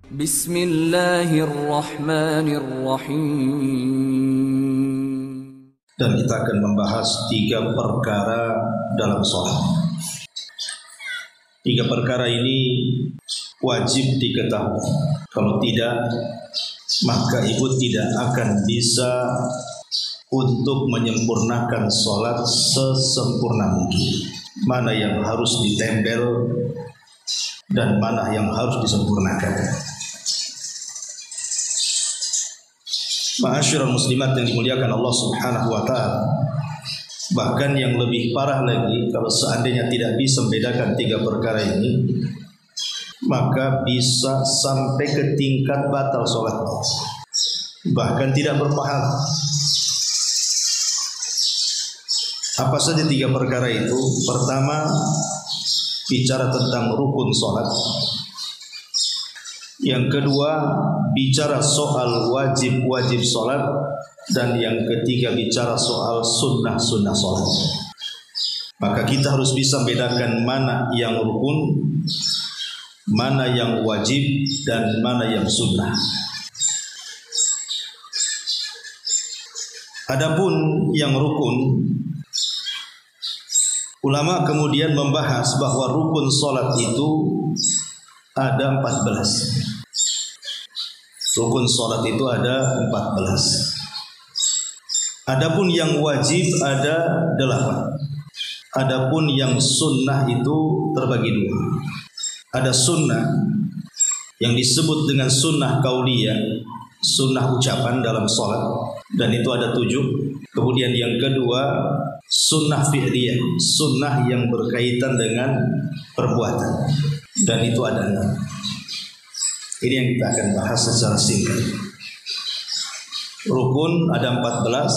Bismillahirrahmanirrahim. Dan kita akan membahas 3 perkara dalam sholat. 3 perkara ini wajib diketahui. Kalau tidak, maka ibu tidak akan bisa untuk menyempurnakan sholat sesempurna mungkin. Mana yang harus ditempel dan mana yang harus disempurnakan. Ma'asyiral muslimat yang dimuliakan Allah Subhanahu wa taala. Bahkan yang lebih parah lagi, kalau seandainya tidak bisa membedakan 3 perkara ini, maka bisa sampai ke tingkat batal sholat, bahkan tidak berpahala. Apa saja 3 perkara itu? Pertama, bicara tentang rukun sholat. Yang kedua, bicara soal wajib-wajib sholat. Dan yang ketiga, bicara soal sunnah-sunnah sholat. Maka kita harus bisa membedakan mana yang rukun, mana yang wajib, dan mana yang sunnah. Adapun yang rukun, ulama kemudian membahas bahwa rukun sholat itu ada 14. Rukun sholat itu ada 14. Adapun yang wajib ada 8. Adapun yang sunnah itu terbagi 2. Ada sunnah yang disebut dengan sunnah qauliyah, sunnah ucapan dalam sholat, dan itu ada 7. Kemudian yang kedua, sunnah fi'liyah, sunnah yang berkaitan dengan perbuatan, dan itu ada 6. Ini yang kita akan bahas secara singkat. Rukun ada 14.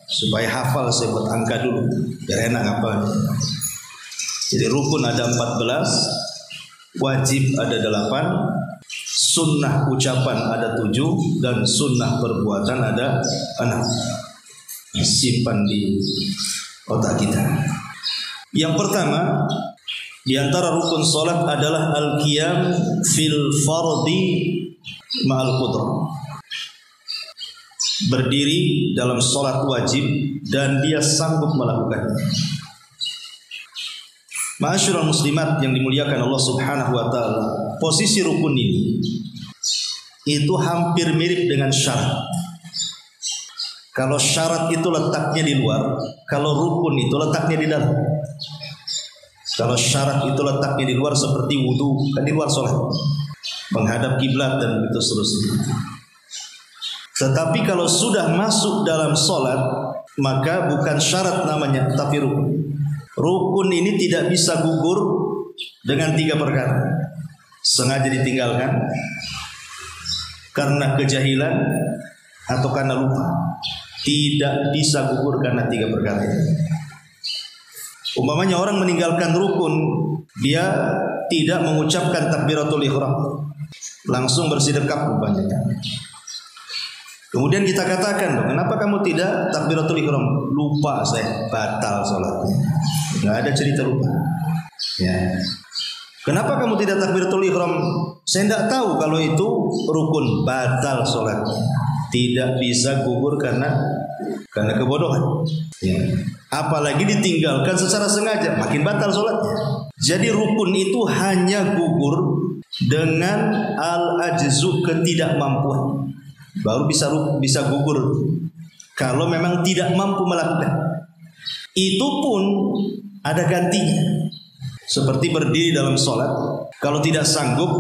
Supaya hafal saya buat angka dulu biar enak hafalnya. Jadi rukun ada 14, wajib ada 8, sunnah ucapan ada 7, dan sunnah perbuatan ada 6. Simpan di otak kita. Yang pertama, di antara rukun salat adalah al-qiyam fil fardhi ma'al qudrah. Berdiri dalam salat wajib dan dia sanggup melakukannya. Ma'asyiral muslimat yang dimuliakan Allah Subhanahu wa taala, posisi rukun ini itu hampir mirip dengan syarat. Kalau syarat itu letaknya di luar, kalau rukun itu letaknya di dalam. Kalau syarat itu letaknya di luar seperti wudu, kan di luar sholat, menghadap kiblat dan begitu seterusnya. Tetapi kalau sudah masuk dalam sholat, maka bukan syarat namanya, tapi rukun. Rukun ini tidak bisa gugur dengan 3 perkara. Sengaja ditinggalkan, karena kejahilan, atau karena lupa. Tidak bisa gugur karena 3 perkara ini. Umpamanya orang meninggalkan rukun, dia tidak mengucapkan takbiratul ihram, langsung bersedekap umpamanya. Kemudian kita katakan, kenapa kamu tidak takbiratul ihram? Lupa saya, batal sholatnya. Nggak ada cerita lupa. Ya. Kenapa kamu tidak takbiratul ihram? Saya tidak tahu kalau itu rukun, batal sholatnya. Tidak bisa gugur karena kebodohan. Ya. Apalagi ditinggalkan secara sengaja, makin batal sholatnya. Jadi rukun itu hanya gugur dengan al-ajzu, ketidakmampuan. Baru bisa gugur kalau memang tidak mampu melakukan. Itu pun ada gantinya. Seperti berdiri dalam sholat, kalau tidak sanggup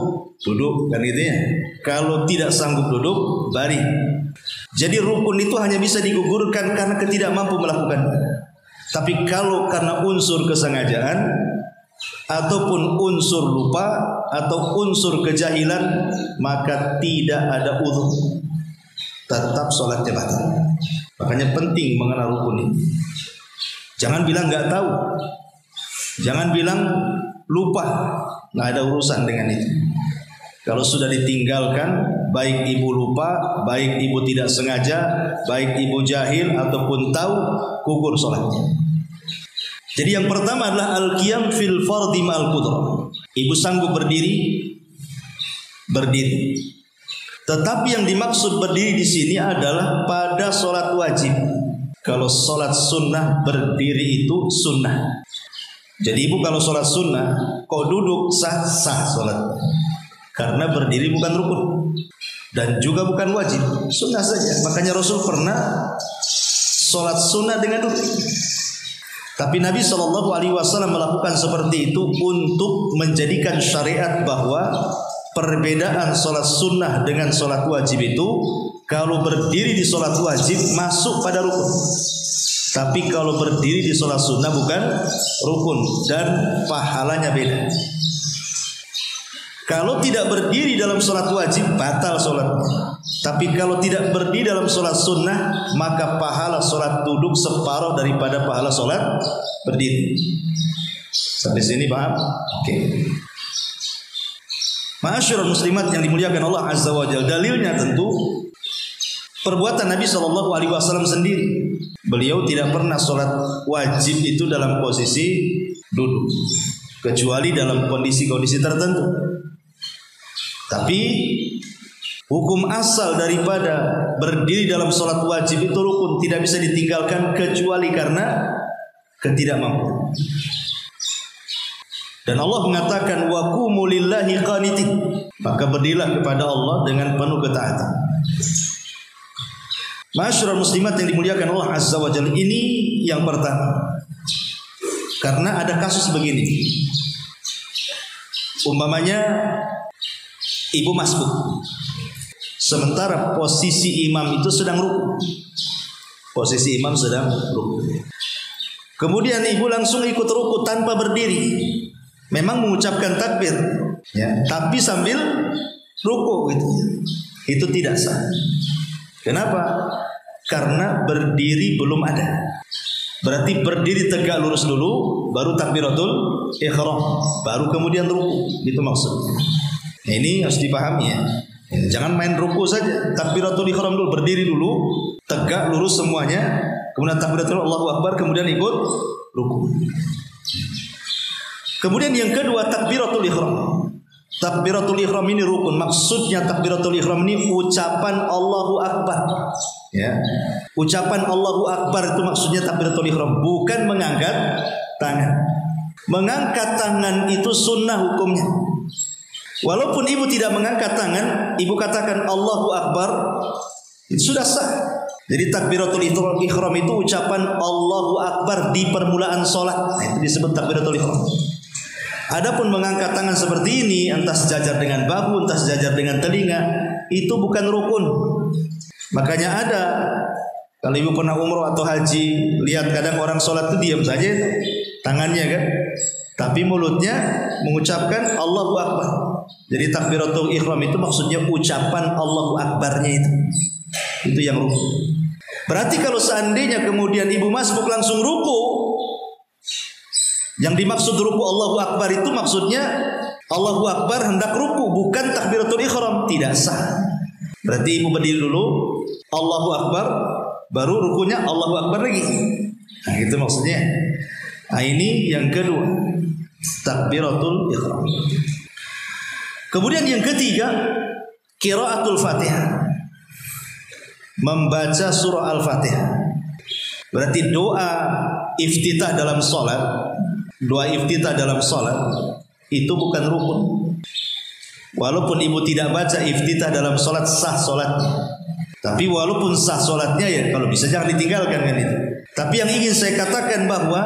duduk, kan gitu ya. Kalau tidak sanggup duduk, baring. Jadi rukun itu hanya bisa digugurkan karena ketidakmampu melakukan. Tapi kalau karena unsur kesengajaan ataupun unsur lupa atau unsur kejahilan, maka tidak ada uzur, tetap sholatnya batal. Makanya penting mengenal rukun ini. Jangan bilang nggak tahu, jangan bilang lupa, nggak ada urusan dengan itu. Kalau sudah ditinggalkan, baik ibu lupa, baik ibu tidak sengaja, baik ibu jahil ataupun tahu, gugur sholatnya. Jadi yang pertama adalah al-qiyam fil fardhi ma'al qudrah. Ibu sanggup berdiri berdiri. Tetapi yang dimaksud berdiri di sini adalah pada sholat wajib. Kalau sholat sunnah berdiri itu sunnah. Jadi ibu kalau sholat sunnah, kau duduk sah sholat. Karena berdiri bukan rukun dan juga bukan wajib, sunnah saja. Makanya Rasul pernah sholat sunnah dengan duduk. Tapi Nabi SAW melakukan seperti itu untuk menjadikan syariat bahwa perbedaan sholat sunnah dengan sholat wajib itu, kalau berdiri di sholat wajib masuk pada rukun, tapi kalau berdiri di sholat sunnah bukan rukun dan pahalanya beda. Kalau tidak berdiri dalam sholat wajib batal sholat. Tapi kalau tidak berdiri dalam sholat sunnah, maka pahala sholat duduk separuh daripada pahala sholat berdiri. Sampai sini paham? Oke. Ma'asyiral muslimat yang dimuliakan Allah Azza wa Jalla, dalilnya tentu perbuatan Nabi SAW sendiri. Beliau tidak pernah sholat wajib itu dalam posisi duduk, kecuali dalam kondisi-kondisi tertentu. Tapi hukum asal daripada berdiri dalam sholat wajib itu rukun, tidak bisa ditinggalkan kecuali karena ketidakmampuan. Dan Allah mengatakan wa qumu lillahi qanitin, maka berdirilah kepada Allah dengan penuh ketaatan. Ma'asyiral muslimat yang dimuliakan Allah Azza wa Jalla, ini yang pertama. Karena ada kasus begini. Umpamanya ibu masbuk, sementara posisi imam itu sedang ruku. Posisi imam sedang ruku. Kemudian ibu langsung ikut ruku tanpa berdiri. Memang mengucapkan takbir, ya, tapi sambil ruku gitu. Itu tidak sah. Kenapa? Karena berdiri belum ada. Berarti berdiri tegak lurus dulu, baru takbiratul ihram, baru kemudian ruku. Itu maksudnya. Ini harus dipahami ya. Jangan main ruku saja. Takbiratul ihram dulu, berdiri dulu, tegak lurus semuanya, kemudian takbiratul Allahu Akbar, kemudian ikut ruku. Kemudian yang kedua takbiratul ihram. Takbiratul ihram ini rukun. Maksudnya takbiratul ihram ini ucapan Allahu Akbar. Ya. Ucapan Allahu Akbar itu maksudnya takbiratul ihram, bukan mengangkat tangan. Mengangkat tangan itu sunnah hukumnya. Walaupun ibu tidak mengangkat tangan, ibu katakan Allahu Akbar, itu sudah sah. Jadi takbiratul ihram itu ucapan Allahu Akbar di permulaan sholat. Nah, itu disebut takbiratul ihram. Adapun mengangkat tangan seperti ini, entah sejajar dengan bahu, entah sejajar dengan telinga, itu bukan rukun. Makanya ada, kalau ibu pernah umroh atau haji, lihat kadang orang sholat itu diam saja tangannya kan, tapi mulutnya mengucapkan Allahu Akbar. Jadi takbiratul ihram itu maksudnya ucapan Allahu Akbarnya itu yang rukun. Berarti kalau seandainya kemudian ibu masbuk langsung ruku, yang dimaksud ruku Allahu Akbar itu maksudnya Allahu Akbar hendak ruku, bukan takbiratul ihram, tidak sah. Berarti ibu berdiri dulu, Allahu Akbar, baru rukunya Allahu Akbar lagi. Nah, itu maksudnya. Nah, ini yang kedua, takbiratul ihram. Kemudian yang ketiga, qiraatul Fatihah. Membaca surah Al-Fatihah. Berarti doa iftitah dalam sholat, doa iftitah dalam sholat itu bukan rukun. Walaupun ibu tidak baca iftitah dalam sholat, sah sholatnya. Tapi walaupun sah sholatnya, ya kalau bisa jangan ditinggalkan kan itu. Tapi yang ingin saya katakan bahwa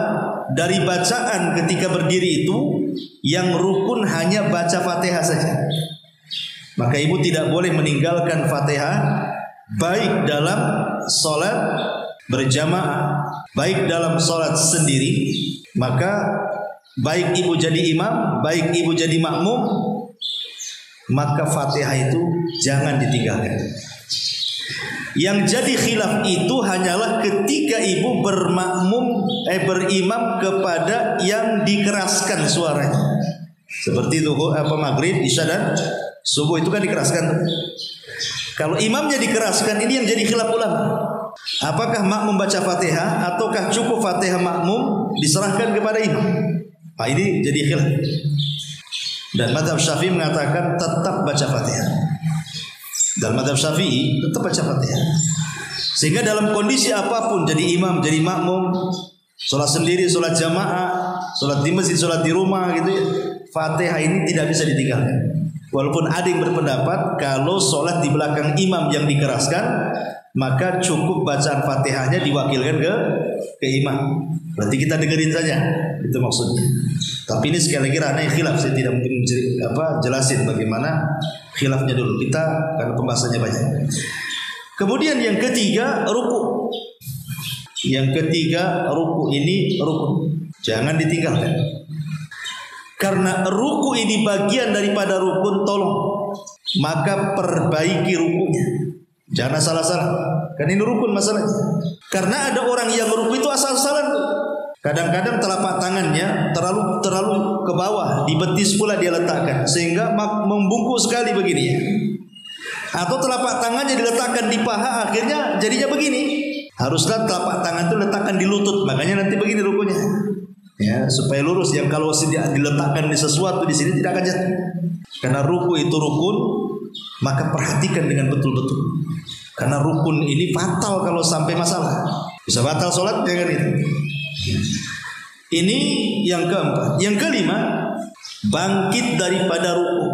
dari bacaan ketika berdiri itu, yang rukun hanya baca Fatihah saja. Maka ibu tidak boleh meninggalkan Fatihah, baik dalam sholat berjamaah, baik dalam sholat sendiri. Maka baik ibu jadi imam, baik ibu jadi makmum, maka Fatihah itu jangan ditinggalkan. Yang jadi khilaf itu hanyalah ketika ibu berimam kepada yang dikeraskan suaranya. Seperti zuhur, maghrib, isya dan subuh itu kan dikeraskan. Kalau imamnya dikeraskan, ini yang jadi khilaf ulama. Apakah makmum baca Fatihah ataukah cukup Fatihah makmum diserahkan kepada imam? Nah, ini jadi khilaf. Dan mazhab Syafi'i mengatakan tetap baca Fatihah. Dalam mazhab Syafi'i tetap baca Fatihah. Sehingga dalam kondisi apapun, jadi imam, jadi makmum, sholat sendiri, sholat jamaah, sholat di masjid, sholat di rumah gitu ya, Fatihah ini tidak bisa ditinggalkan. Walaupun ada yang berpendapat kalau sholat di belakang imam yang dikeraskan, maka cukup bacaan Fatihahnya diwakilkan ke imam. Berarti kita dengerin saja, itu maksudnya. Tapi ini sekali lagi ranah khilaf, saya tidak mungkin jelasin bagaimana khilafnya dulu. Kita karena pembahasannya banyak. Kemudian yang ketiga, ruku. Yang ketiga, ruku ini rukun, jangan ditinggalkan. Karena ruku ini bagian daripada rukun, tolong maka perbaiki rukunya. Jangan salah-salah. Kan ini rukun masalahnya. Karena ada orang yang ruku itu asal-asalan. Kadang-kadang telapak tangannya terlalu ke bawah, di betis pula dia letakkan sehingga membungkuk sekali begini ya. Atau telapak tangannya diletakkan di paha, akhirnya jadinya begini. Haruslah telapak tangan itu letakkan di lutut, makanya nanti begini rukunya. Ya, supaya lurus. Yang kalau diletakkan di sesuatu di sini tidak akan jatuh. Karena ruku itu rukun, maka perhatikan dengan betul-betul. Karena rukun ini fatal kalau sampai masalah. Bisa batal sholat, jangan itu. Ini yang keempat. Yang kelima, bangkit daripada ruku.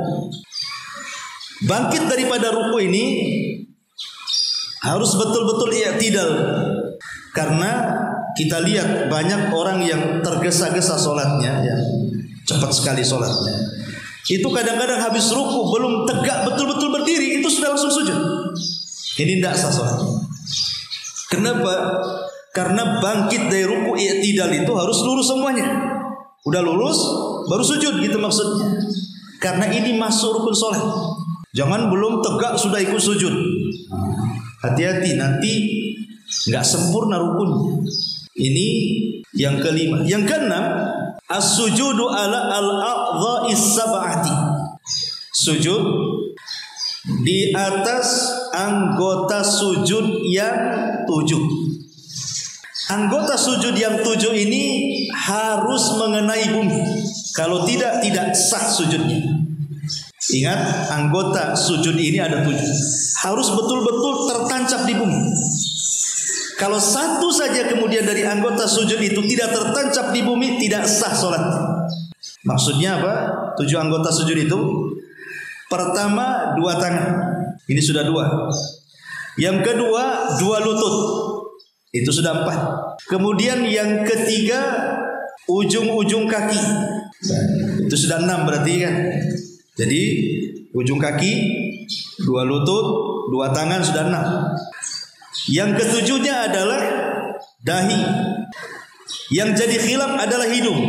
Bangkit daripada ruku ini harus betul-betul i'tidal. Karena kita lihat banyak orang yang tergesa-gesa sholatnya, ya, cepat sekali sholatnya. Itu kadang-kadang habis ruku belum tegak betul-betul berdiri, itu sudah langsung sujud. Ini tidak sah sholatnya. Kenapa? Karena bangkit dari ruku i'tidal itu harus lurus semuanya. Udah lurus baru sujud gitu maksudnya. Karena ini masuk rukun sholat. Jangan belum tegak sudah ikut sujud. Hati-hati, nanti nggak sempurna rukunnya. Ini yang kelima. Yang keenam, as-sujudu ala al-a'dha'is sab'ati. Sujud di atas anggota sujud yang 7. Anggota sujud yang 7 ini harus mengenai bumi. Kalau tidak sah sujudnya. Ingat, anggota sujud ini ada 7. Harus betul-betul tertancap di bumi. Kalau satu saja kemudian dari anggota sujud itu tidak tertancap di bumi, tidak sah sholat. Maksudnya apa? 7 anggota sujud itu. Pertama, 2 tangan. Ini sudah 2. Yang kedua, 2 lutut. Itu sudah 4. Kemudian yang ketiga, ujung-ujung kaki. Itu sudah 6 berarti kan. Jadi ujung kaki, 2 lutut, 2 tangan sudah 6. Yang ketujuhnya adalah dahi. Yang jadi khilaf adalah hidung.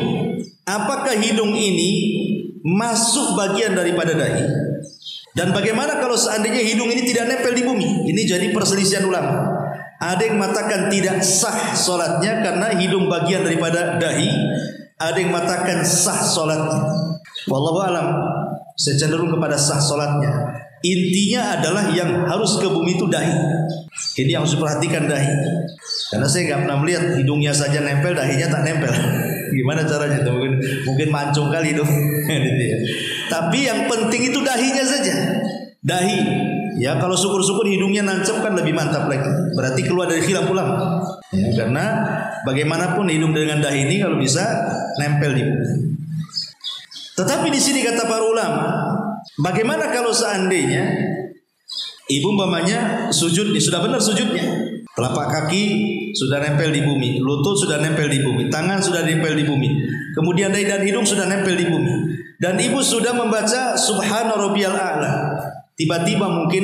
Apakah hidung ini masuk bagian daripada dahi? Dan bagaimana kalau seandainya hidung ini tidak nempel di bumi? Ini jadi perselisihan ulama. Ada yang mengatakan tidak sah sholatnya karena hidung bagian daripada dahi. Ada yang mengatakan sah sholatnya. Wallahu alam, saya cenderung kepada sah sholatnya. Intinya adalah yang harus ke bumi itu dahi. Ini yang harus diperhatikan, dahi. Karena saya nggak pernah melihat hidungnya saja nempel, dahinya tak nempel. Gimana caranya itu? Mungkin mancung kali itu. Tapi yang penting itu dahinya saja. Dahi. Ya, kalau syukur-syukur hidungnya nancap kan lebih mantap lagi. Berarti keluar dari khilaf ulama. Ya, karena bagaimanapun hidung dengan dahi ini kalau bisa nempel di bumi. Tetapi di sini kata para ulama, bagaimana kalau seandainya ibu umpamanya sujud, sudah benar sujudnya, telapak kaki sudah nempel di bumi, lutut sudah nempel di bumi, tangan sudah nempel di bumi, kemudian dahi dan hidung sudah nempel di bumi, dan ibu sudah membaca Subhana Rabbiyal A'la. Tiba-tiba mungkin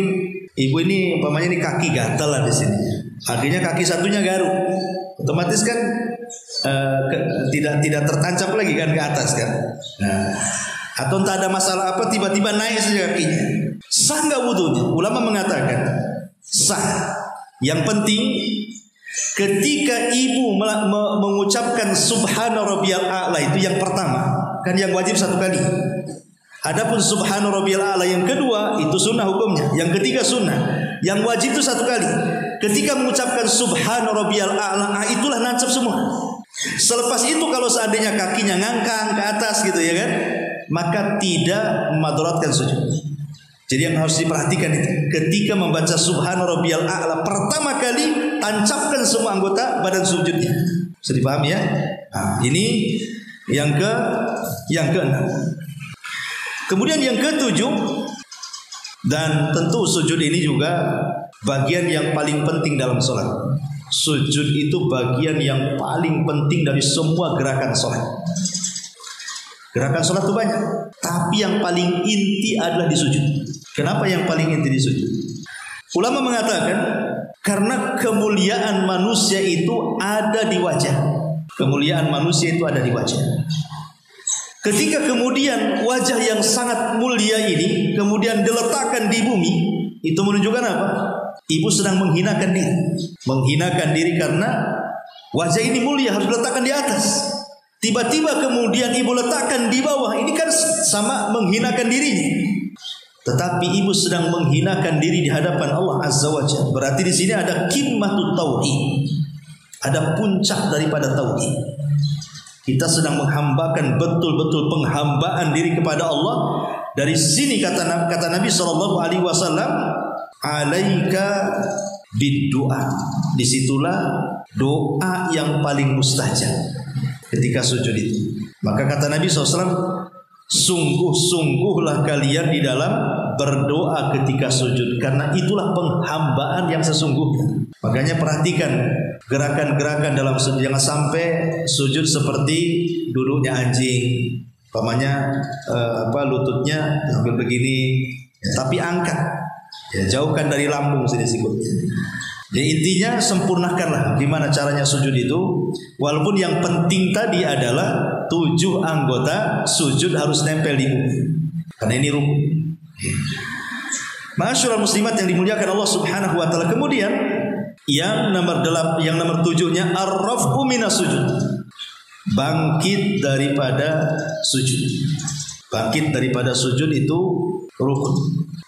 ibu ini umpamanya ini kaki gatal lah di sini, akhirnya kaki satunya garuk, otomatis kan tidak tertancap lagi kan ke atas kan. Nah, atau entah ada masalah apa tiba-tiba naik saja kakinya. Sah nggak wudunya? Ulama mengatakan sah. Yang penting ketika ibu mengucapkan Subhana Rabbiyal A'la itu yang pertama, kan yang wajib 1 kali. Adapun Subhana Rabbiyal A'la yang kedua itu sunnah hukumnya. Yang ketiga sunnah. Yang wajib itu 1 kali. Ketika mengucapkan Subhana Rabbiyal A'la, itulah nancap semua. Selepas itu kalau seandainya kakinya ngangkang ke atas gitu ya kan, maka tidak memudaratkan sujud. Jadi yang harus diperhatikan itu, ketika membaca Subhana Rabbiyal A'la pertama kali, tancapkan semua anggota badan sujudnya. Bisa dipahami ya? Nah, ini yang keenam. Kemudian yang ketujuh, dan tentu sujud ini juga bagian yang paling penting dalam sholat. Sujud itu bagian yang paling penting dari semua gerakan sholat. Gerakan sholat itu banyak, tapi yang paling inti adalah di sujud. Kenapa yang paling inti di sujud? Ulama mengatakan karena kemuliaan manusia itu ada di wajah. Kemuliaan manusia itu ada di wajah. Ketika kemudian wajah yang sangat mulia ini kemudian diletakkan di bumi, itu menunjukkan apa? Ibu sedang menghinakan diri. Menghinakan diri karena wajah ini mulia, harus diletakkan di atas. Tiba-tiba kemudian ibu letakkan di bawah, ini kan sama menghinakan dirinya. Tetapi ibu sedang menghinakan diri di hadapan Allah Azza wa Jalla. Berarti di sini ada qimmatut tauhid. Ada puncak daripada tauhid. Kita sedang menghambakan betul-betul penghambaan diri kepada Allah. Dari sini kata Nabi sallallahu alaihi wasallam, alaika bid-du'a. Disitulah doa yang paling mustajab ketika sujud itu. Maka kata Nabi SAW, sungguh-sungguhlah kalian di dalam berdoa ketika sujud, karena itulah penghambaan yang sesungguhnya. Makanya perhatikan gerakan-gerakan dalam sujud. Jangan sampai sujud seperti duduknya anjing. Umpamanya lututnya sambil begini, tapi angkat. Ya, jauhkan dari lambung sini sikutnya. Jadi intinya sempurnakanlah gimana caranya sujud itu. Walaupun yang penting tadi adalah 7 anggota sujud harus nempel di bumi, karena ini rukun. Ma'asyiral muslimat yang dimuliakan Allah Subhanahu wa taala. Kemudian yang nomor 7-nya ar-raf'u minas sujud. Bangkit daripada sujud. Bangkit daripada sujud itu rukun.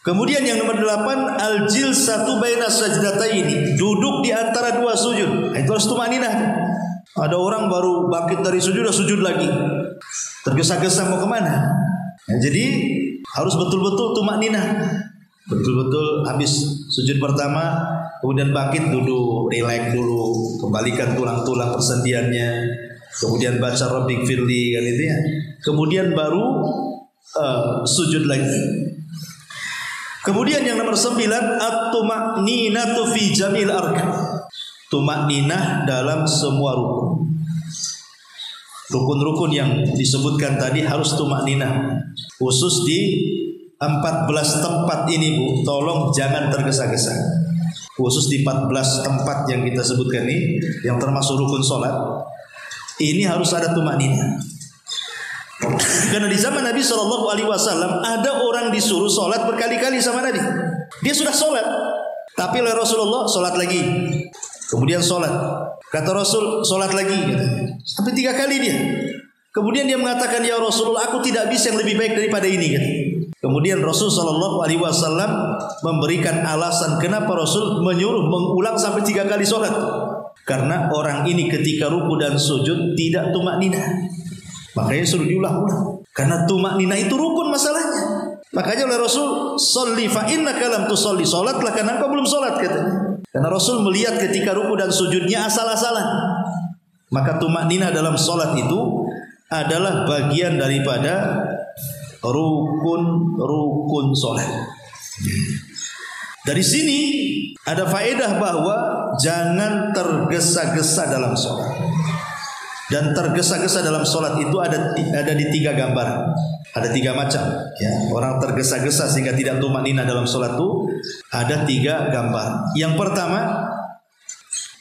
Kemudian yang nomor 8, al-jilsatu baina sajdataini, duduk di antara 2 sujud. Itu harus tumaninah. Ada orang baru bangkit dari sujud, sujud lagi, tergesa-gesa mau kemana? Ya, jadi harus betul-betul tumaninah. Betul-betul habis sujud pertama, kemudian bangkit, duduk, rileks dulu, kembalikan tulang-tulang persendiannya, kemudian baca Rabbighfirli kan itu ya. Kemudian baru sujud lagi. Kemudian yang nomor 9, at-tuma'ninatu fi jamil arkan. Tumakninah dalam semua rukun. Rukun-rukun yang disebutkan tadi harus tumakninah. Khusus di 14 tempat ini, Bu, tolong jangan tergesa-gesa. Khusus di 14 tempat yang kita sebutkan ini, yang termasuk rukun sholat, ini harus ada tumakninah. Karena di zaman Nabi SAW ada orang disuruh sholat berkali-kali sama Nabi. Dia sudah sholat, tapi oleh Rasulullah sholat lagi, kemudian sholat. Kata Rasul sholat lagi, sampai 3 kali dia. Kemudian dia mengatakan, ya Rasulullah, aku tidak bisa yang lebih baik daripada ini. Kemudian Rasul SAW memberikan alasan kenapa Rasul menyuruh mengulang sampai 3 kali sholat. Karena orang ini ketika ruku dan sujud tidak tumakninah. Makanya suruh diulang-ulang. Karena tumakninah itu rukun masalahnya. Makanya oleh Rasul, sholli fa innaka lam tusolli, salatlah karena engkau belum salat, katanya. Karena Rasul melihat ketika ruku dan sujudnya asal-asalan. Maka tumakninah dalam salat itu adalah bagian daripada rukun salat. Dari sini ada faedah bahwa jangan tergesa-gesa dalam salat. Dan tergesa-gesa dalam sholat itu ada di 3 gambar. Ada 3 macam ya. Orang tergesa-gesa sehingga tidak tumakninah dalam sholat itu ada 3 gambar. Yang pertama,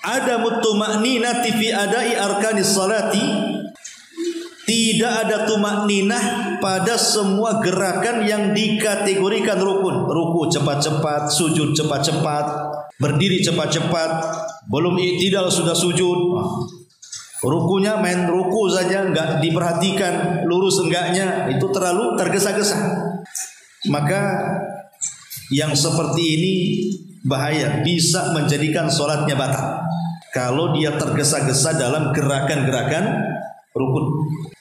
ada mutumakninati fi adai arkanis salati. Tidak ada tumakninah pada semua gerakan yang dikategorikan rukun. Ruku cepat-cepat, sujud cepat-cepat, berdiri cepat-cepat, belum i'tidal sudah sujud. Rukunya main ruku saja, enggak diperhatikan lurus enggaknya, itu terlalu tergesa-gesa. Maka yang seperti ini bahaya, bisa menjadikan sholatnya batal kalau dia tergesa-gesa dalam gerakan-gerakan rukun.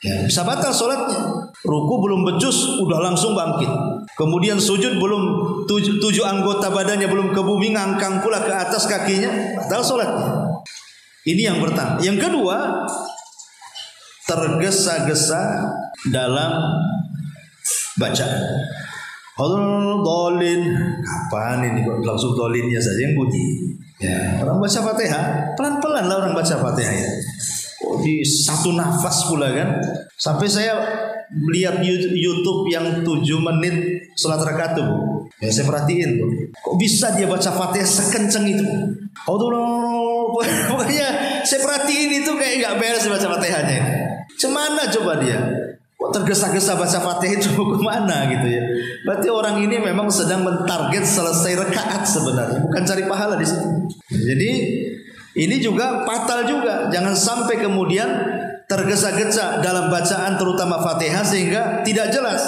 Ya, bisa batal sholatnya. Ruku belum becus, udah langsung bangkit. Kemudian sujud belum tujuh anggota badannya belum ke bumi, ngangkang pula ke atas kakinya, batal sholatnya. Ini yang pertama. Yang kedua, tergesa-gesa dalam bacaan. Dolin, kapan ini kok langsung dolinnya saja yang bunyi? Ya, orang baca Fatihah pelan-pelan lah orang baca Fatihah ya. Oh, di satu nafas pula kan. Sampai saya lihat YouTube yang 7 menit sholat rakaat tuh. Ya, saya perhatiin tuh. Kok bisa dia baca Fatihah sekenceng itu? Pokoknya saya perhatiin itu kayak nggak beres baca Fatihahnya. Cemana coba dia? Kok tergesa-gesa baca Fatihah itu kemana gitu ya? Berarti orang ini memang sedang mentarget selesai rakaat sebenarnya, bukan cari pahala di situ. Jadi ini juga fatal juga. Jangan sampai kemudian tergesa-gesa dalam bacaan terutama Fatihah sehingga tidak jelas.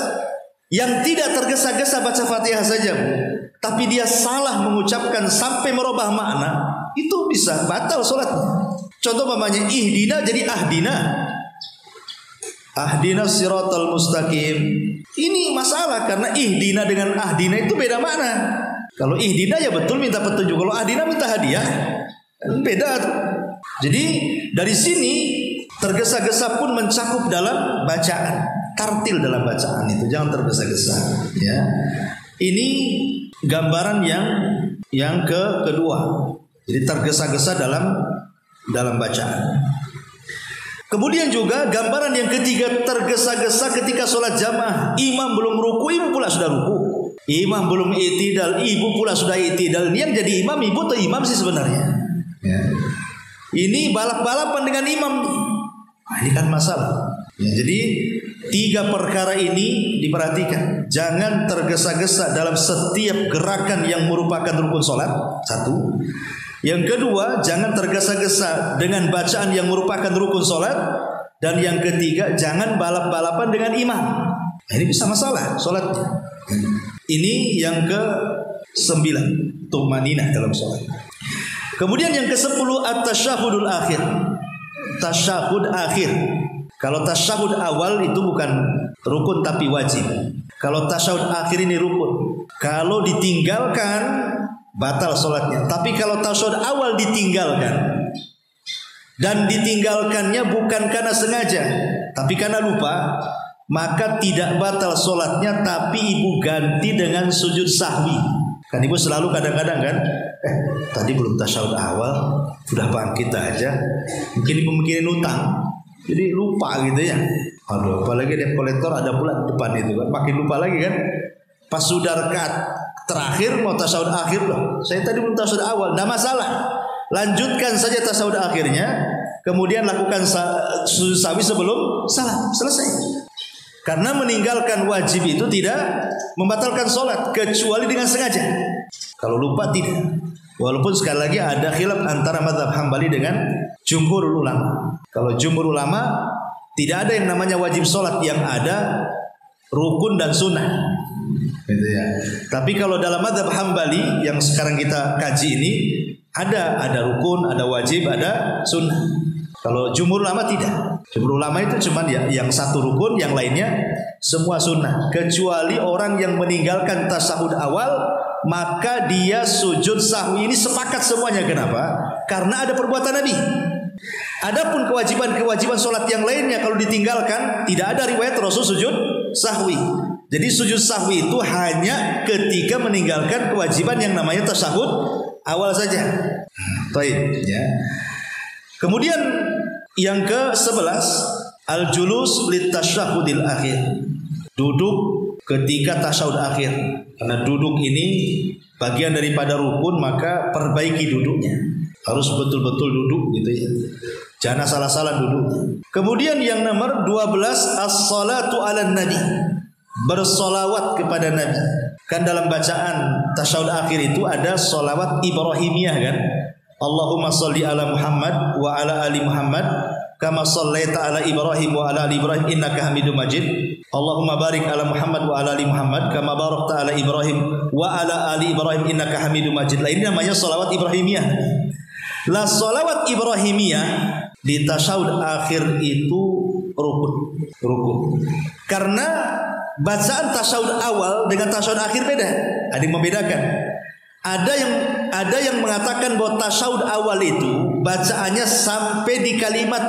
Yang tidak tergesa-gesa baca Fatihah saja, tapi dia salah mengucapkan sampai merubah makna, itu bisa batal sholatnya. Contoh namanya ihdina jadi ahdina. Ahdina siratal mustaqim. Ini masalah karena ihdina dengan ahdina itu beda makna. Kalau ihdina ya betul minta petunjuk, kalau ahdina minta hadiah. Beda tuh. Jadi dari sini tergesa-gesa pun mencakup dalam bacaan, tartil dalam bacaan itu, jangan tergesa-gesa ya. Ini gambaran yang kedua. Jadi tergesa-gesa dalam bacaan. Kemudian juga gambaran yang ketiga, tergesa-gesa ketika sholat jamaah. Imam belum ruku, ibu pula sudah ruku. Imam belum i'tidal, ibu pula sudah i'tidal. Ini yang jadi imam, ibu atau imam sih sebenarnya ya. Ini balap-balapan dengan imam. Nah, ini kan masalah ya. Jadi 3 perkara ini diperhatikan. Jangan tergesa-gesa dalam setiap gerakan yang merupakan rukun sholat. 1. Yang kedua, jangan tergesa-gesa dengan bacaan yang merupakan rukun sholat. Dan yang ketiga, jangan balap-balapan dengan imam. Nah, ini bisa masalah sholatnya. Ini yang ke-9, tumaninah dalam sholat. Kemudian yang ke-10, at-tasyahudul akhir. Tasyahud akhir. Kalau tasyahud awal itu bukan rukun tapi wajib. Kalau tasyahud akhir ini rukun. Kalau ditinggalkan batal sholatnya. Tapi kalau tasyahud awal ditinggalkan, dan ditinggalkannya bukan karena sengaja, tapi karena lupa, maka tidak batal sholatnya, tapi ibu ganti dengan sujud sahwi. Kan ibu selalu kadang-kadang kan, tadi belum tasyahud awal, sudah bangkit aja. Mungkin ibu mikirin utang, jadi lupa gitu ya. Aduh, apalagi debt collector ada pula di depan itu kan, makin lupa lagi kan. Pas sudah rakaat terakhir mau tasyahud akhir loh, saya tadi belum tasyahud awal, tidak masalah, lanjutkan saja tasyahud akhirnya, kemudian lakukan sujud sahwi sebelum salam, selesai. Karena meninggalkan wajib itu tidak membatalkan sholat kecuali dengan sengaja. Kalau lupa tidak. Walaupun sekali lagi ada khilaf antara mazhab Hambali dengan jumhur ulama. Kalau jumhur ulama tidak ada yang namanya wajib sholat, yang ada rukun dan sunnah. Gitu ya. Tapi kalau dalam mazhab Hambali yang sekarang kita kaji ini ada rukun, ada wajib, ada sunnah. Kalau jumhur ulama tidak. Jumhur ulama itu cuma ya yang satu rukun, yang lainnya semua sunnah. Kecuali orang yang meninggalkan tasyahud awal, maka dia sujud sahwi ini sepakat semuanya. Kenapa? Karena ada perbuatan Nabi. Adapun kewajiban sholat yang lainnya kalau ditinggalkan, tidak ada riwayat Rasul sujud sahwi. Jadi sujud sahwi itu hanya ketika meninggalkan kewajiban yang namanya tasyahud awal saja. Baik, ya. Kemudian yang ke-11, al-julus litasyahudil akhir. Duduk ketika tasyahud akhir. Karena duduk ini bagian daripada rukun, maka perbaiki duduknya. Harus betul-betul duduk gitu ya. Jangan salah-salah duduk. Kemudian yang nomor 12, as-salatu ala nabi. Bersolawat kepada Nabi. Kan dalam bacaan tasyahud akhir itu ada solawat Ibrahimiyah kan. Allahumma salli ala Muhammad wa ala ali Muhammad kama sallaita ala Ibrahim wa ala ali Ibrahim innaka Hamidum Majid. Allahumma barik ala Muhammad wa ala ali Muhammad kama barakta ala Ibrahim wa ala ali Ibrahim innaka Hamidum Majid. Lah ini namanya solawat Ibrahimiyah. Lah solawat Ibrahimiyah di tasyahud akhir itu rukun. Karena bacaan tasyahud awal dengan tasyahud akhir beda. Ada yang membedakan. Ada yang mengatakan bahwa tasyahud awal itu bacaannya sampai di kalimat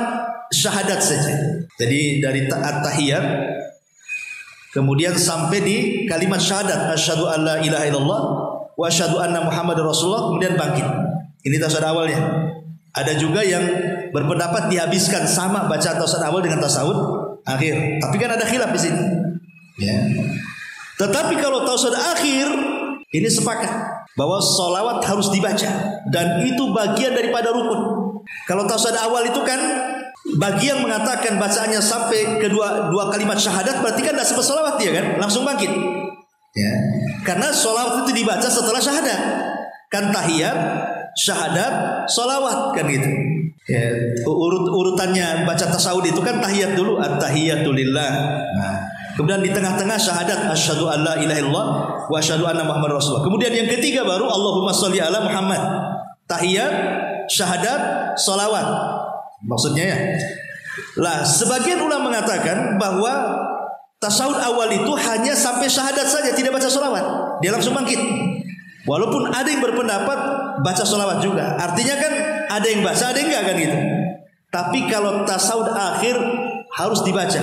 syahadat saja. Jadi dari at-tahiyat kemudian sampai di kalimat syahadat, asyhadu alla ilaha illallah wa asyhadu anna muhammadar rasulullah, kemudian bangkit. Ini tasyahud awalnya. Ada juga yang berpendapat dihabiskan sama bacaan tasyahud awal dengan tasyahud akhir. Tapi kan ada khilaf di sini. Ya. Tetapi kalau tasyahud akhir ini sepakat bahwa sholawat harus dibaca dan itu bagian daripada rukun. Kalau tasyahud awal itu kan bagi yang mengatakan bacaannya sampai dua kalimat syahadat berarti kan tidak sempat sholawat dia kan, langsung bangkit. Ya. Karena sholawat itu dibaca setelah syahadat. Kan tahiyat, syahadat, sholawat kan gitu. Ya, urutannya baca tasawuf itu kan tahiyat dulu, at-tahiyatu lillah. Nah, kemudian di tengah-tengah syahadat, asyhadu alla ilaha illallah wa asyhadu anna muhammadar rasulullah. Kemudian yang ketiga baru Allahumma sholli ala Muhammad. Tahiyat, syahadat, sholawat. Maksudnya ya. Lah, sebagian ulama mengatakan bahwa tasawuf awal itu hanya sampai syahadat saja, tidak baca sholawat. Dia langsung bangkit. Walaupun ada yang berpendapat baca sholawat juga. Artinya kan ada yang baca, ada yang enggak kan gitu. Tapi kalau tasawuf akhir harus dibaca.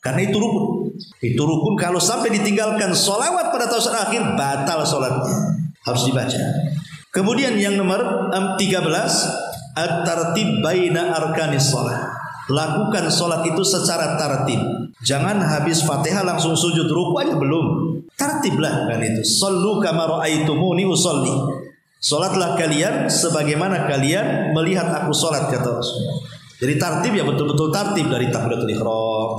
Karena itu rukun. Itu rukun, kalau sampai ditinggalkan sholawat pada tasawuf akhir batal sholatnya. Harus dibaca. Kemudian yang nomor 13, at-tartib baina arkanis sholat. Lakukan sholat itu secara tartib. Jangan habis Fatihah langsung sujud, ruku aja belum. Tartiblah kan itu. Shallu kama ra'aitumuni usolli. Sholatlah kalian sebagaimana kalian melihat aku sholat, kata Rasulullah. Jadi tartib ya betul-betul tartib, dari takbiratul ihram,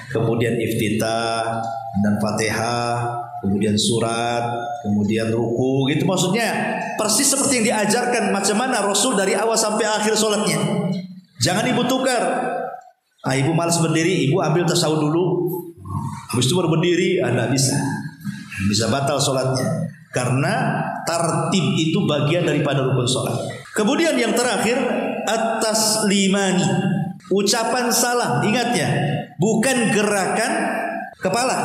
kemudian iftitah dan Fatihah, kemudian surat, kemudian ruku, gitu maksudnya. Persis seperti yang diajarkan macam mana Rasul dari awal sampai akhir sholatnya. Jangan ibu tukar. Ibu malas berdiri, ibu ambil tasawuf dulu, habis itu baru berdiri, tidak bisa batal sholatnya. Karena tartib itu bagian daripada rukun sholat. Kemudian yang terakhir, at-taslimani, ucapan salam. Ingatnya, bukan gerakan kepala,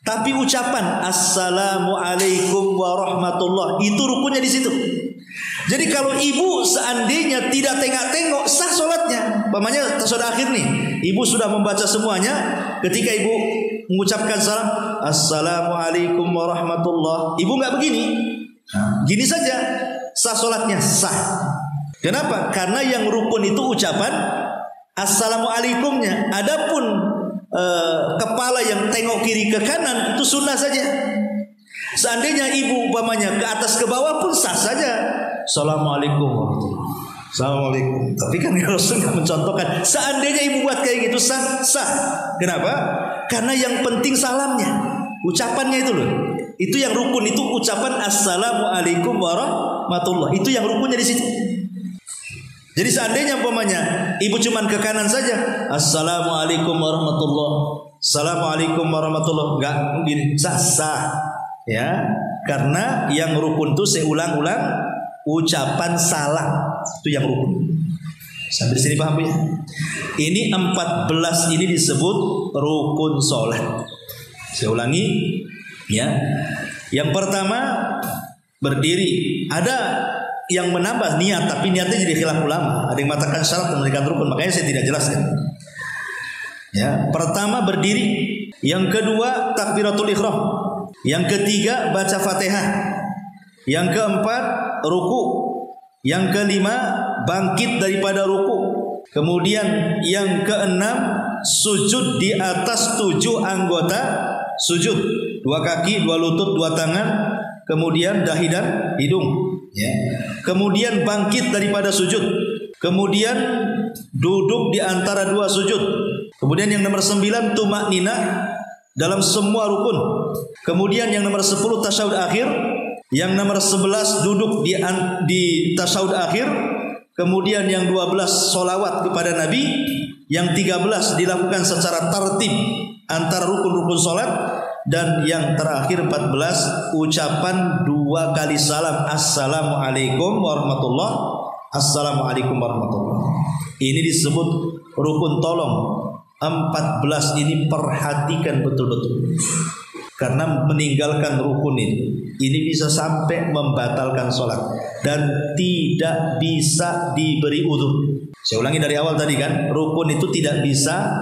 tapi ucapan assalamualaikum warahmatullah. Itu rukunnya di situ. Jadi kalau ibu seandainya tidak tengok-tengok, sah sholatnya. Umpamanya tasawuf akhir nih, ibu sudah membaca semuanya. Ketika ibu mengucapkan salam, assalamualaikum warahmatullah, ibu nggak begini, gini saja, sah sholatnya, sah. Kenapa? Karena yang rukun itu ucapan assalamualaikumnya. Adapun kepala yang tengok kiri ke kanan itu sunnah saja. Seandainya ibu umpamanya ke atas ke bawah pun sah saja. Assalamualaikum warahmatullahi wabarakatuh. Assalamualaikum. Tapi kan Rasul nggak mencontohkan. Seandainya ibu buat kayak gitu sah. Kenapa? Karena yang penting salamnya, ucapannya itu loh. Itu yang rukun, itu ucapan assalamualaikum warahmatullahi. Itu yang rukunnya di situ. Jadi seandainya umpamanya ibu cuman ke kanan saja, assalamualaikum warahmatullahi, assalamualaikum warahmatullahi, enggak begini, sah. Ya, karena yang rukun itu saya ulang-ulang, ucapan salam itu yang rukun. Sampai di sini paham ya? Ini 14 ini disebut rukun sholat. Saya ulangi ya. Yang pertama berdiri. Ada yang menambah niat, tapi niatnya jadi khilaf ulama. Ada yang mengatakan syarat memberikan rukun, makanya saya tidak jelaskan. Ya, pertama berdiri. Yang kedua takbiratul ihram. Yang ketiga baca Fatihah. Yang keempat ruku. Yang kelima bangkit daripada ruku. Kemudian yang keenam sujud di atas 7 anggota sujud. 2 kaki, 2 lutut, 2 tangan, kemudian dahi dan hidung. Ya. Kemudian bangkit daripada sujud. Kemudian duduk di antara 2 sujud. Kemudian yang nomor 9 tumakninah dalam semua rukun. Kemudian yang nomor 10 tasyahud akhir. Yang nomor 11 duduk di tasyahud akhir. Kemudian yang 12 sholawat kepada Nabi. Yang 13 dilakukan secara tertib antara rukun-rukun sholat. Dan yang terakhir 14 ucapan 2 kali salam, assalamualaikum warahmatullah, assalamualaikum warahmatullah. Ini disebut rukun tolong. 14 ini perhatikan betul-betul. Karena meninggalkan rukun ini bisa sampai membatalkan sholat dan tidak bisa diberi udzur. Saya ulangi dari awal tadi kan, rukun itu tidak bisa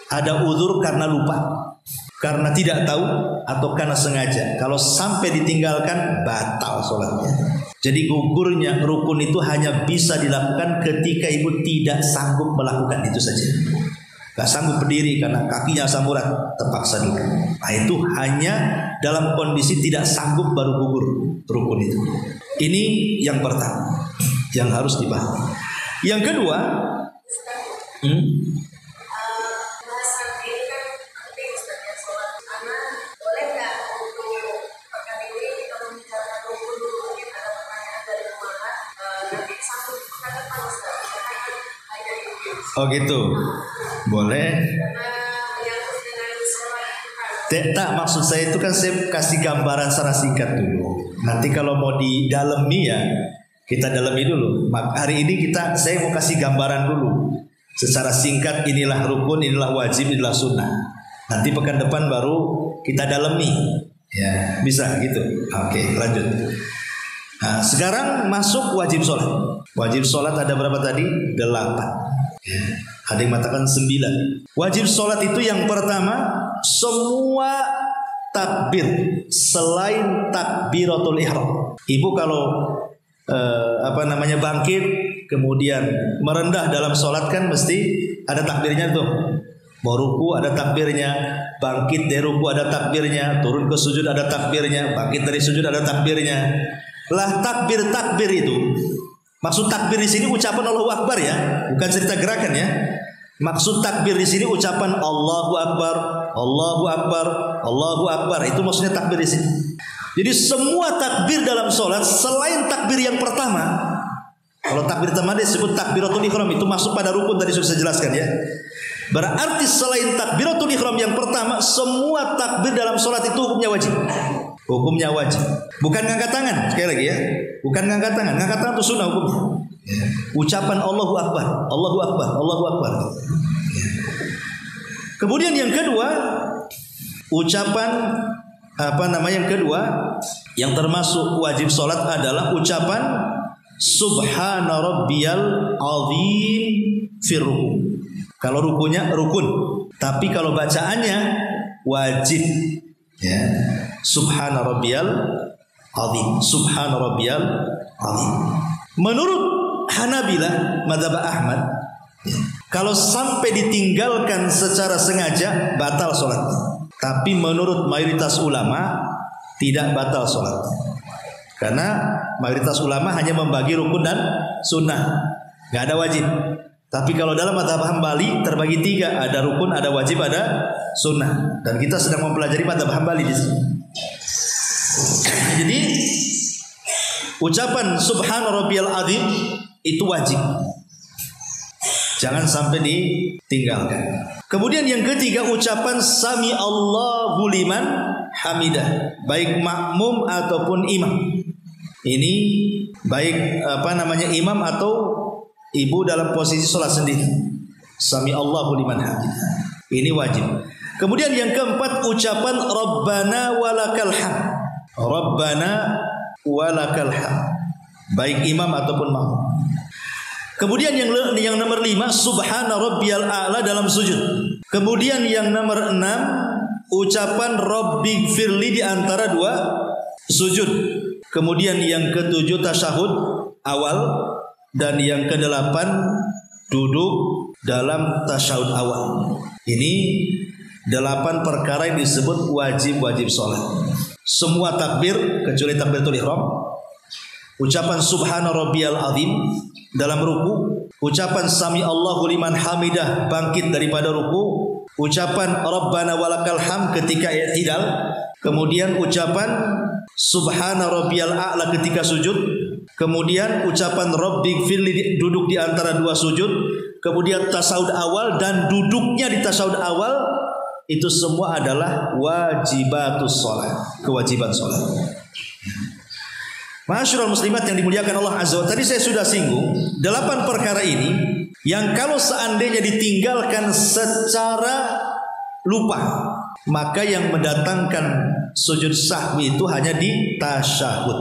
ada udzur karena lupa, karena tidak tahu, atau karena sengaja. Kalau sampai ditinggalkan, batal sholatnya. Jadi gugurnya rukun itu hanya bisa dilakukan ketika ibu tidak sanggup melakukan itu saja. Gak sanggup berdiri karena kakinya asam urat, terpaksa duduk. Nah, itu hanya dalam kondisi tidak sanggup baru gugur rukun itu. Ini yang pertama yang harus dipahami. Yang kedua, oh gitu, boleh. Tak, maksud saya itu kan saya kasih gambaran secara singkat dulu. Nanti kalau mau didalami ya kita dalami dulu. Hari ini saya mau kasih gambaran dulu secara singkat, inilah rukun, inilah wajib, inilah sunnah. Nanti pekan depan baru kita dalami. Ya, bisa gitu. Oke, lanjut. Nah, sekarang masuk wajib sholat. Wajib sholat ada berapa tadi? 8. Ya, ada yang mengatakan 9. Wajib sholat itu yang pertama, semua takbir selain takbiratul ihram. Ibu kalau bangkit kemudian merendah dalam sholat kan mesti ada takbirnya tuh. Mau ruku ada takbirnya, bangkit dari ruku ada takbirnya, turun ke sujud ada takbirnya, bangkit dari sujud ada takbirnya. Lah takbir itu, maksud takbir di sini ucapan Allahu Akbar ya, bukan cerita gerakan ya. Maksud takbir di sini ucapan Allahu Akbar, Allahu Akbar, Allahu Akbar. Itu maksudnya takbir di sini. Jadi semua takbir dalam sholat selain takbir yang pertama. Kalau takbir pertama disebut takbiratul ihram, itu masuk pada rukun, tadi sudah saya jelaskan ya. Berarti selain takbiratul ihram yang pertama, semua takbir dalam sholat itu hukumnya wajib. Hukumnya wajib. Bukan ngangkat tangan, sekali lagi ya. Bukan ngangkat tangan. Ngangkat tangan itu sunnah hukumnya. Ucapan Allahu Akbar, Allahu Akbar, Allahu Akbar. Kemudian yang kedua, ucapan yang kedua yang termasuk wajib sholat adalah ucapan Subhana Rabbiyal Azim fi ruku. Kalau rukunya rukun, tapi kalau bacaannya wajib. Ya. Subhana Rabbiyal Azim, Subhana Rabbiyal Azim. Menurut Hanabilah, mazhab Ahmad, kalau sampai ditinggalkan secara sengaja batal sholatnya. Tapi menurut mayoritas ulama tidak batal sholat, karena mayoritas ulama hanya membagi rukun dan sunnah, nggak ada wajib. Tapi kalau dalam mazhab Hambali terbagi 3, ada rukun, ada wajib, ada sunnah. Dan kita sedang mempelajari mazhab Hambali di sini. Jadi ucapan Subhana Rabbiyal Azim itu wajib, jangan sampai ditinggalkan. Kemudian yang ketiga, ucapan Sami Allahu liman hamidah, baik makmum ataupun imam. Ini baik imam atau ibu dalam posisi sholat sendiri. Sami Allahu liman hamidah, ini wajib. Kemudian yang keempat, ucapan Rabbana walakal hamd, Rabbana walakal hamd, baik imam ataupun makmum. Kemudian yang nomor 5, Subhana Rabbiyal A'la dalam sujud. Kemudian yang nomor 6, ucapan Rabbighfirli di antara 2 sujud. Kemudian yang ke-7, tasyahud awal. Dan yang ke-8, duduk dalam tasyahud awal. Ini 8 perkara yang disebut wajib-wajib sholat. Semua takbir kecuali takbiratul ihram, ucapan Subhana Rabbiyal Azim dalam ruku, ucapan Sami Allahu liman hamidah bangkit daripada ruku, ucapan Rabbana walakal hamd ketika i'tidal, kemudian ucapan Subhana Rabbiyal A'la ketika sujud, kemudian ucapan Rabbighfirli duduk di antara 2 sujud, kemudian tasyahud awal dan duduknya di tasyahud awal. Itu semua adalah wajibatus sholat, kewajiban sholat. Ma'asyiral muslimat yang dimuliakan Allah Azza wa Jalla, tadi saya sudah singgung 8 perkara ini yang kalau seandainya ditinggalkan secara lupa, maka yang mendatangkan sujud sahwi itu hanya di tasyahud.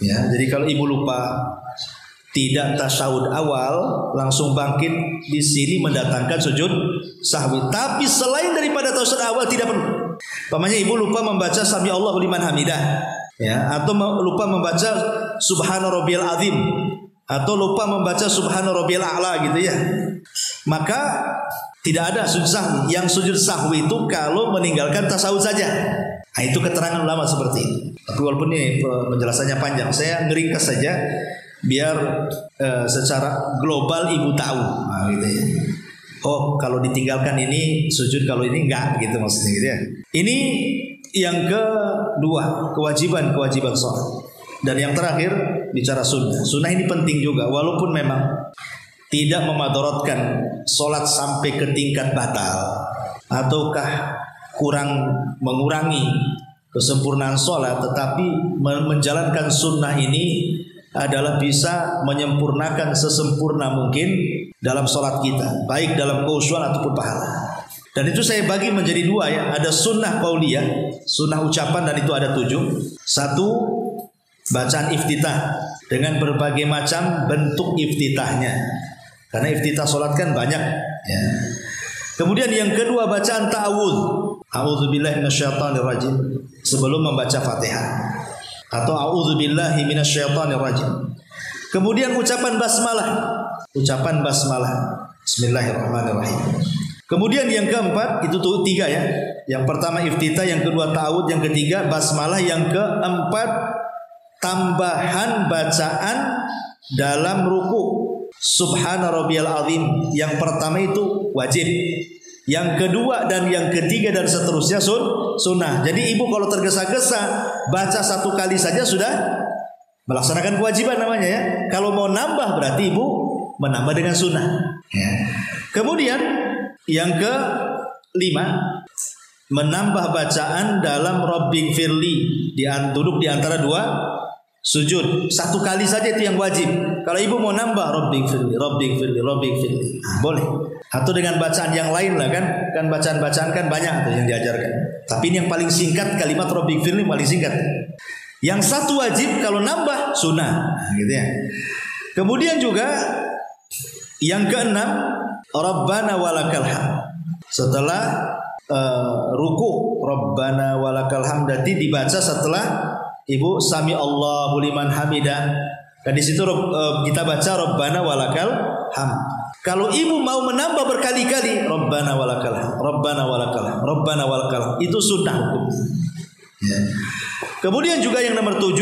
Ya, jadi kalau ibu lupa tidak tasyahud awal langsung bangkit, di sini mendatangkan sujud sahwi. Tapi selain daripada tasyahud awal tidak perlu. Pamannya ibu lupa membaca sami Allahu liman hamidah, ya, atau lupa membaca subhana rabbiyal azim, atau lupa membaca subhana rabbiyal a'la gitu ya. Maka tidak ada sujud sahwi. Yang sujud sahwi itu kalau meninggalkan tasawuf saja. Nah, itu keterangan ulama seperti itu. Tapi walaupun ini penjelasannya panjang, saya ngeringkas saja biar secara global ibu tahu. Nah, gitu ya. Oh, kalau ditinggalkan ini sujud, kalau ini enggak gitu maksudnya gitu ya. Ini yang kedua, kewajiban sholat. Dan yang terakhir bicara sunnah. Sunnah ini penting juga, walaupun memang tidak memadaratkan sholat sampai ke tingkat batal, ataukah kurang mengurangi kesempurnaan sholat, tetapi menjalankan sunnah ini adalah bisa menyempurnakan sesempurna mungkin dalam sholat kita, baik dalam khusyuan ataupun pahala. Dan itu saya bagi menjadi dua ya. Ada sunnah qauliyah, sunnah ucapan, dan itu ada 7. Satu, bacaan iftitah dengan berbagai macam bentuk iftitahnya. Karena iftitah sholat kan banyak ya. Kemudian yang kedua, bacaan ta'awudz, a'udzubillahi minasyaitonirrajim, sebelum membaca Fatihah, atau a'udzubillahi minasyaitonirrajim. Kemudian ucapan basmalah, bismillahirrahmanirrahim. Kemudian yang keempat, itu tuh 3 ya. Yang pertama iftitah, yang kedua ta'awudz, yang ketiga basmalah, yang keempat tambahan bacaan dalam ruku. Subhana rabbiyal azim, yang pertama itu wajib, yang kedua dan yang ketiga dan seterusnya sunnah. Jadi ibu kalau tergesa-gesa baca 1 kali saja sudah melaksanakan kewajiban namanya ya. Kalau mau nambah berarti ibu menambah dengan sunnah ya. Kemudian yang ke-5, menambah bacaan dalam Rabbi firli, duduk di antara 2 sujud. 1 kali saja itu yang wajib. Kalau ibu mau nambah Rabbi firli, boleh. Atau dengan bacaan yang lain lah kan. Kan bacaan-bacaan kan banyak tuh yang diajarkan. Tapi ini yang paling singkat, kalimat Rabbi firli paling singkat. Yang 1 wajib, kalau nambah sunnah. Gitu ya. Kemudian juga yang ke-6, Rabbana walakal hamd. Setelah ruku, Rabbana walakal hamd dibaca setelah ibu sami Allahu liman hamidah. Dan di situ kita baca Rabbana walakal hamd. Kalau ibu mau menambah berkali-kali Rabbana walakal hamd, Rabbana walakal hamd, Rabbana walakal hamd, itu sunnah hukum. Ya. Kemudian juga yang nomor 7,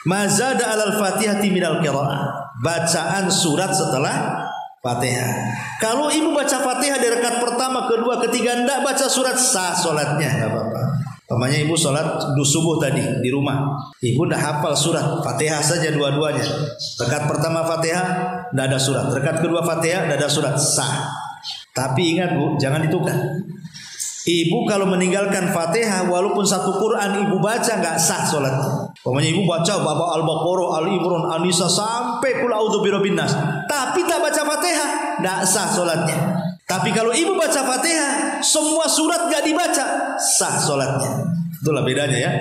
mazada alal fatihati minal qiraah, bacaan surat setelah Fatihah. Kalau ibu baca Fatihah di rakaat pertama, kedua, ketiga enggak baca surat, sah salatnya, enggak apa-apa. Pamannya ibu sholat subuh tadi di rumah, ibu udah hafal surat Fatihah saja dua-duanya. Rakaat pertama Fatihah tidak ada surat, rakaat kedua Fatihah tidak ada surat, sah. Tapi ingat bu, jangan ditukar. Ibu kalau meninggalkan Fatihah walaupun 1 Quran ibu baca nggak sah sholatnya. Pamannya ibu baca bab Al-Baqarah, Al-Imran, An-Nisa sampai qul a'udzu birabbin nas, tapi tak baca Fatihah, nggak sah sholatnya. Tapi kalau ibu baca Fatihah, semua surat gak dibaca, sah sholatnya. Itulah bedanya ya.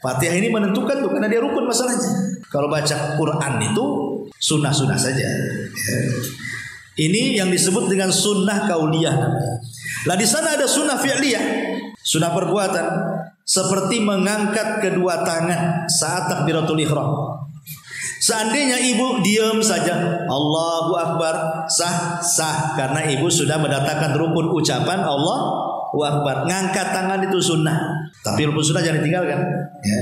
Fatihah ini menentukan tuh, karena dia rukun masalahnya. Kalau baca Quran itu sunnah-sunnah saja ya. Ini yang disebut dengan sunnah qauliyah. Lah di sana ada sunnah fi'liyah, sunnah perbuatan, seperti mengangkat kedua tangan saat takbiratul ihram. Seandainya ibu diam saja, Allahu Akbar, sah karena ibu sudah mendatangkan rukun ucapan Allahu Akbar. Ngangkat tangan itu sunnah, tapi rukun sunnah jangan ditinggalkan ya.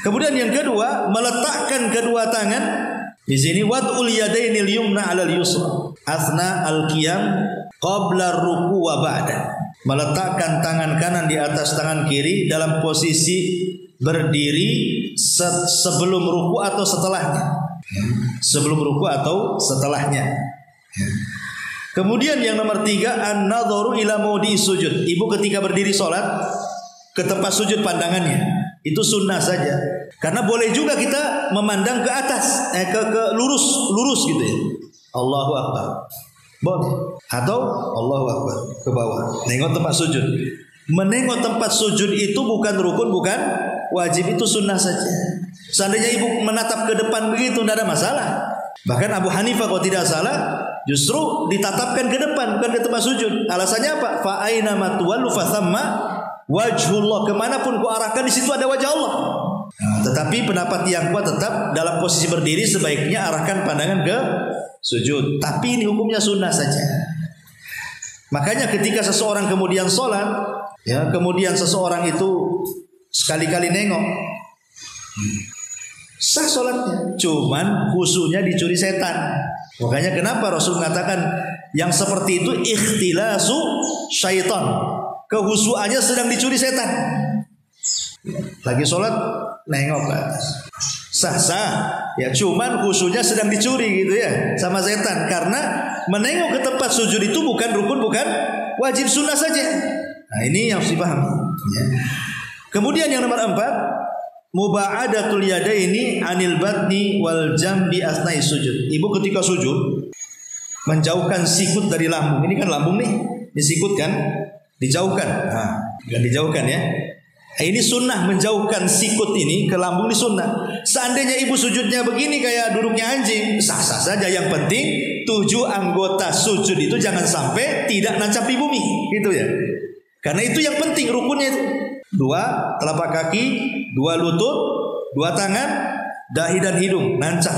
Kemudian yang kedua, meletakkan kedua tangan di sini, wad'ul yadainil yumna 'alal yusra asna al-qiyam qabla ruku wa ba'da. Meletakkan tangan kanan di atas tangan kiri dalam posisi berdiri sebelum ruku atau setelahnya. Sebelum ruku atau setelahnya. Kemudian yang nomor 3, an-nadharu ila maudhi sujud. Ibu ketika berdiri sholat ke tempat sujud pandangannya, itu sunnah saja. Karena boleh juga kita memandang ke atas, ke lurus gitu ya. Allahu Akbar. Boleh. Atau Allahu Akbar ke bawah. Nengok tempat sujud. Menengok tempat sujud itu bukan rukun, bukan wajib, itu sunnah saja. Seandainya ibu menatap ke depan begitu tidak ada masalah. Bahkan Abu Hanifah kalau tidak salah justru ditatapkan ke depan, bukan ke tempat sujud. Alasannya apa? Fa aina ma tuwallu fa thamma wajhullah. Kemanapun kau arahkan di situ ada wajah Allah. Nah, tetapi pendapat yang kuat tetap dalam posisi berdiri sebaiknya arahkan pandangan ke sujud. Tapi ini hukumnya sunnah saja. Makanya ketika seseorang kemudian sholat, ya, kemudian seseorang itu sekali-kali nengok, sah sholatnya, cuman khusyuknya dicuri setan. Makanya kenapa Rasul mengatakan yang seperti itu ikhtilasu syaitan, kehusuannya sedang dicuri setan. Lagi sholat nengok ke atas, sah-sah, ya, cuman khusyuknya sedang dicuri gitu ya sama setan. Karena menengok ke tempat sujud itu bukan rukun, bukan wajib, sunnah saja. Nah ini yang harus dipahami ya. Kemudian yang nomor 4, muba'adatul yadaini anil batni wal jambi asnai sujud. Ibu ketika sujud menjauhkan sikut dari lambung. Ini kan lambung nih, ini sikut kan, dijauhkan. Nah, kan dijauhkan ya. Ini sunnah, menjauhkan sikut ini ke lambung ini sunnah. Seandainya ibu sujudnya begini kayak duduknya anjing, sah-sah saja. Yang penting 7 anggota sujud itu jangan sampai tidak nancap di bumi, gitu ya. Karena itu yang penting rukunnya itu. 2 telapak kaki, 2 lutut, 2 tangan, dahi dan hidung nancap.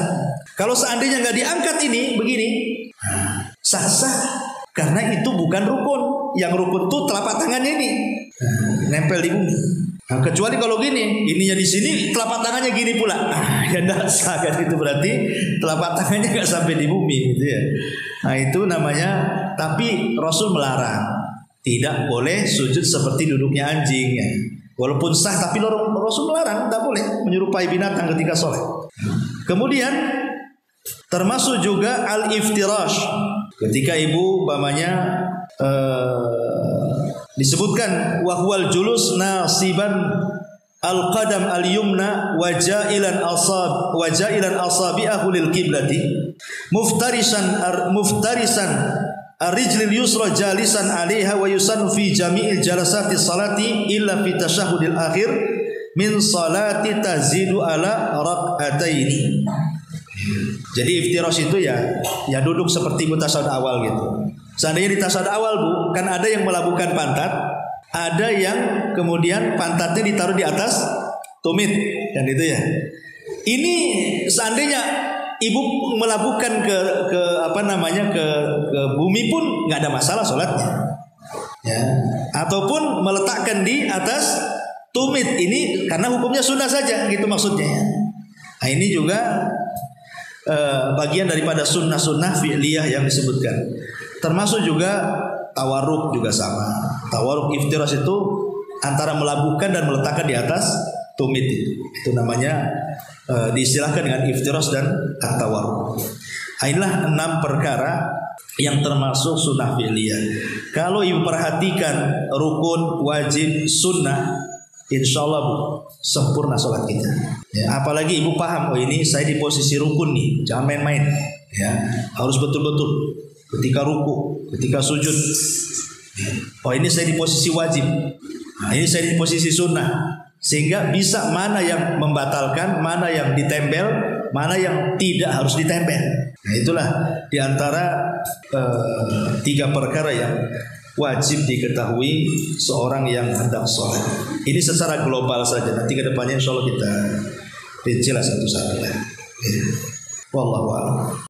Kalau seandainya nggak diangkat ini begini, sah-sah. Karena itu bukan rukun. Yang rukun tuh telapak tangannya ini nempel di bumi. Nah, kecuali kalau gini, ininya di sini, telapak tangannya gini pula. Ya enggak sah kan, itu berarti telapak tangannya nggak sampai di bumi, gitu ya. Nah itu namanya. Tapi Rasul melarang, tidak boleh sujud seperti duduknya anjing ya. Walaupun sah, tapi Rasul melarang, tidak boleh menyerupai binatang ketika sholat. Kemudian termasuk juga al-iftirash. Ketika ibu umpamanya disebutkan wahwal julus nasiban al-qadam al-yumna wajailan asabi'ahu lil qiblati muftarisan ar-rijlil yusra jalisan 'alaiha wa yusannu fi jami'il jalasati salati illa fi tasyahhudil akhir min salati tazidu ala rak'ataini. Jadi iftirash itu ya duduk seperti tasyahud awal gitu. Seandainya di tasyahud awal Bu, kan ada yang melabuhkan pantat, ada yang kemudian pantatnya ditaruh di atas tumit, kan itu ya. Ini seandainya ibu melabuhkan ke bumi pun nggak ada masalah sholatnya, ya. Ataupun meletakkan di atas tumit, ini karena hukumnya sunnah saja, gitu maksudnya. Nah ini juga bagian daripada sunnah-sunnah fi'liyah yang disebutkan. Termasuk juga tawarruk juga sama. Tawarruk iftirash itu antara melabuhkan dan meletakkan di atas tumit itu namanya diistilahkan dengan iftirash dan at-tawarruk. Inilah 6 perkara yang termasuk sunnah fi'liyah. Kalau ibu perhatikan rukun, wajib, sunnah, insya Allah Bu, sempurna sholat kita. Ya, apalagi ibu paham, oh ini saya di posisi rukun nih, jangan main-main. Ya, harus betul-betul. Ketika ruku, ketika sujud, oh ini saya di posisi wajib, nah, ini saya di posisi sunnah, sehingga bisa mana yang membatalkan, mana yang ditempel, mana yang tidak harus ditempel. Nah itulah diantara 3 perkara yang wajib diketahui seorang yang hendak sholat. Ini secara global saja. Nanti kedepannya insya Allah kita rinci satu-satu. Wallahu a'lam.